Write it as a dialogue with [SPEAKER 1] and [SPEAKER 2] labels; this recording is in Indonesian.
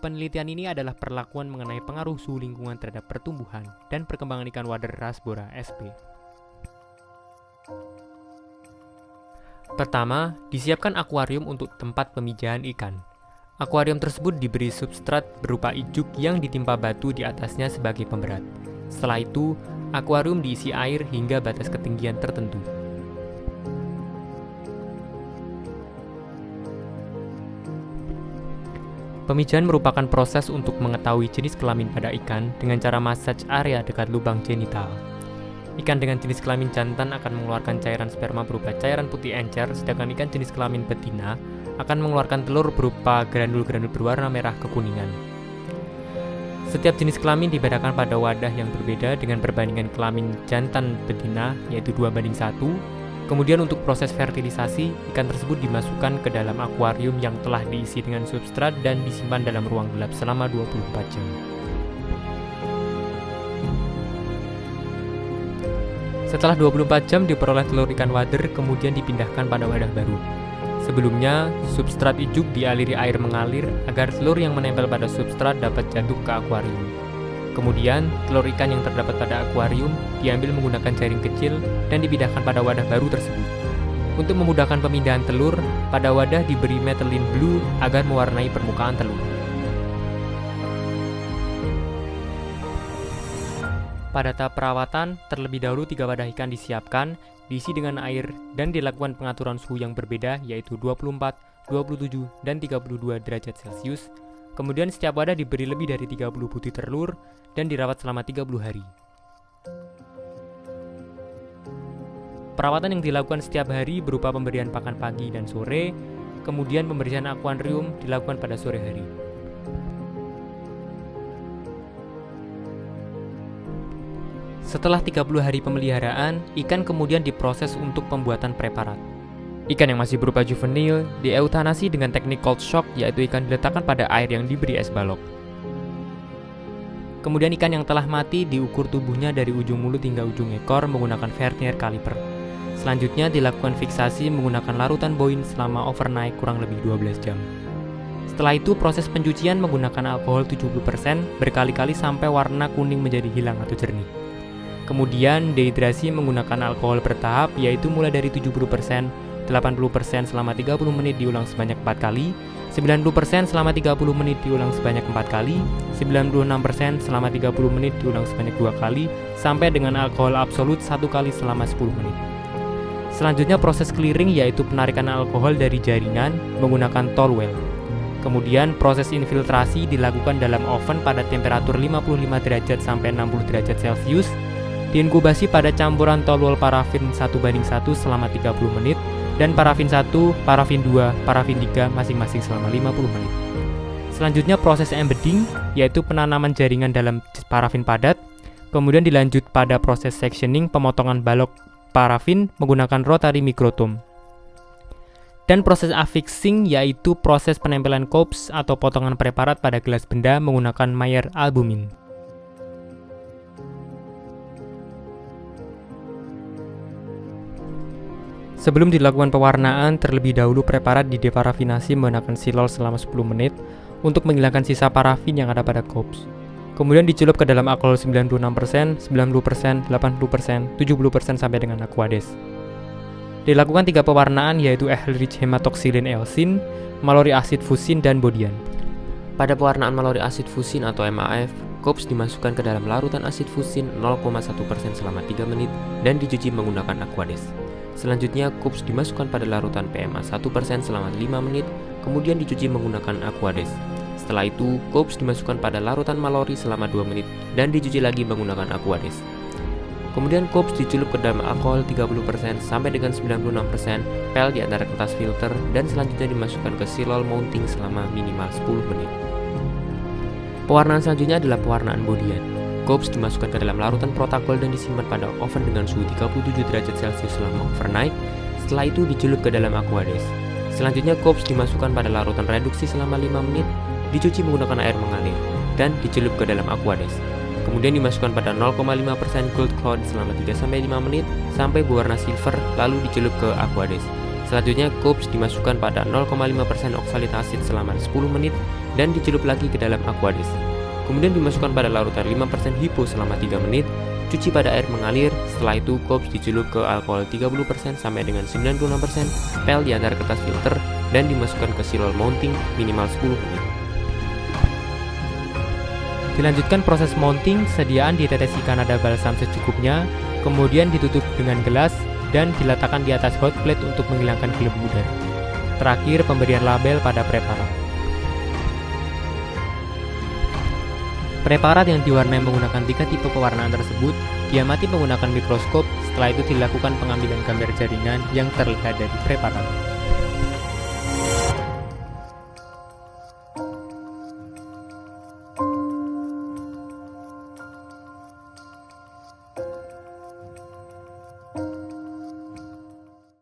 [SPEAKER 1] Penelitian ini adalah perlakuan mengenai pengaruh suhu lingkungan terhadap pertumbuhan dan perkembangan ikan wader Rasbora sp. Pertama, disiapkan akuarium untuk tempat pemijahan ikan. Akuarium tersebut diberi substrat berupa ijuk yang ditimpa batu di atasnya sebagai pemberat. Setelah itu, akuarium diisi air hingga batas ketinggian tertentu. Pemijahan merupakan proses untuk mengetahui jenis kelamin pada ikan dengan cara massage area dekat lubang genital. Ikan dengan jenis kelamin jantan akan mengeluarkan cairan sperma berupa cairan putih encer, sedangkan ikan jenis kelamin betina akan mengeluarkan telur berupa granul-granul berwarna merah kekuningan. Setiap jenis kelamin dibedakan pada wadah yang berbeda dengan perbandingan kelamin jantan betina, yaitu 2:1. Kemudian untuk proses fertilisasi, ikan tersebut dimasukkan ke dalam akuarium yang telah diisi dengan substrat dan disimpan dalam ruang gelap selama 24 jam. Setelah 24 jam diperoleh telur ikan wader, kemudian dipindahkan pada wadah baru. Sebelumnya, substrat ijuk dialiri air mengalir agar telur yang menempel pada substrat dapat jatuh ke akuarium. Kemudian, telur ikan yang terdapat pada akuarium diambil menggunakan jaring kecil dan dipindahkan pada wadah baru tersebut. Untuk memudahkan pemindahan telur, pada wadah diberi methylene blue agar mewarnai permukaan telur. Pada tahap perawatan, terlebih dahulu 3 wadah ikan disiapkan, diisi dengan air, dan dilakukan pengaturan suhu yang berbeda, yaitu 24, 27, dan 32 derajat Celcius. Kemudian setiap wadah diberi lebih dari 30 butir telur, dan dirawat selama 30 hari. Perawatan yang dilakukan setiap hari berupa pemberian pakan pagi dan sore, kemudian pembersihan akuarium dilakukan pada sore hari. Setelah 30 hari pemeliharaan, ikan kemudian diproses untuk pembuatan preparat. Ikan yang masih berupa juvenil dieutanasi dengan teknik cold shock, yaitu ikan diletakkan pada air yang diberi es balok. Kemudian ikan yang telah mati diukur tubuhnya dari ujung mulut hingga ujung ekor menggunakan vernier caliper. Selanjutnya dilakukan fiksasi menggunakan larutan boin selama overnight kurang lebih 12 jam. Setelah itu proses pencucian menggunakan alkohol 70% berkali-kali sampai warna kuning menjadi hilang atau jernih. Kemudian dehidrasi menggunakan alkohol bertahap, yaitu mulai dari 70%, 80% selama 30 menit diulang sebanyak 4 kali, 90% selama 30 menit diulang sebanyak 4 kali, 96% selama 30 menit diulang sebanyak 2 kali, sampai dengan alkohol absolut 1 kali selama 10 menit. Selanjutnya proses clearing, yaitu penarikan alkohol dari jaringan menggunakan towel. Kemudian proses infiltrasi dilakukan dalam oven pada temperatur 55 derajat sampai 60 derajat Celcius. Diinkubasi pada campuran toluol parafin 1:1 selama 30 menit dan parafin 1, parafin 2, parafin 3 masing-masing selama 50 menit. Selanjutnya proses embedding, yaitu penanaman jaringan dalam parafin padat. Kemudian dilanjut pada proses sectioning, pemotongan balok parafin menggunakan rotary microtome. Dan proses affixing, yaitu proses penempelan corpse atau potongan preparat pada gelas benda menggunakan Mayer albumin. Sebelum dilakukan pewarnaan, terlebih dahulu preparat dideparafinasi menggunakan silol selama 10 menit untuk menghilangkan sisa parafin yang ada pada corpse. Kemudian dicelup ke dalam alkohol 96%, 90%, 80%, 70% sampai dengan aquades. Dilakukan 3 pewarnaan, yaitu Ehrlich hematoxylin eosin, maluri acid fusin, dan bodian. Pada pewarnaan maluri acid fusin atau MAF, corpse dimasukkan ke dalam larutan asid fusin 0,1% selama 3 menit dan dicuci menggunakan aquades. Selanjutnya, corpse dimasukkan pada larutan PMA 1% selama 5 menit, kemudian dicuci menggunakan aquades. Setelah itu, corpse dimasukkan pada larutan malori selama 2 menit dan dicuci lagi menggunakan aquades. Kemudian corpse dicelup ke dalam alkohol 30% sampai dengan 96%, pel di antara kertas filter, dan selanjutnya dimasukkan ke silol mounting selama minimal 10 menit. Pewarnaan selanjutnya adalah pewarnaan bodian. Corpse dimasukkan ke dalam larutan protokol dan disimpan pada oven dengan suhu 37 derajat Celcius selama overnight. Setelah itu dicelup ke dalam aquades. Selanjutnya corpse dimasukkan pada larutan reduksi selama 5 menit, dicuci menggunakan air mengalir, dan dicelup ke dalam aquades. Kemudian dimasukkan pada 0,5% gold cloud selama 3-5 menit sampai berwarna silver, lalu dicelup ke aquades. Selanjutnya corpse dimasukkan pada 0,5% oxalic acid selama 10 menit dan dicelup lagi ke dalam aquades. Kemudian dimasukkan pada larutan 5% hipo selama 3 menit, cuci pada air mengalir. Setelah itu cups dicelup ke alkohol 30% sampai dengan 96%, pel di antara kertas filter, dan dimasukkan ke silol mounting minimal 10 menit. Dilanjutkan proses mounting, sediaan ditetesi Kanada balsam secukupnya, kemudian ditutup dengan gelas dan diletakkan di atas hot plate untuk menghilangkan gelembung udara. Terakhir, pemberian label pada preparat. Preparat yang diwarnai menggunakan 3 tipe pewarnaan tersebut diamati menggunakan mikroskop. Setelah itu dilakukan pengambilan gambar jaringan yang terlihat dari preparat.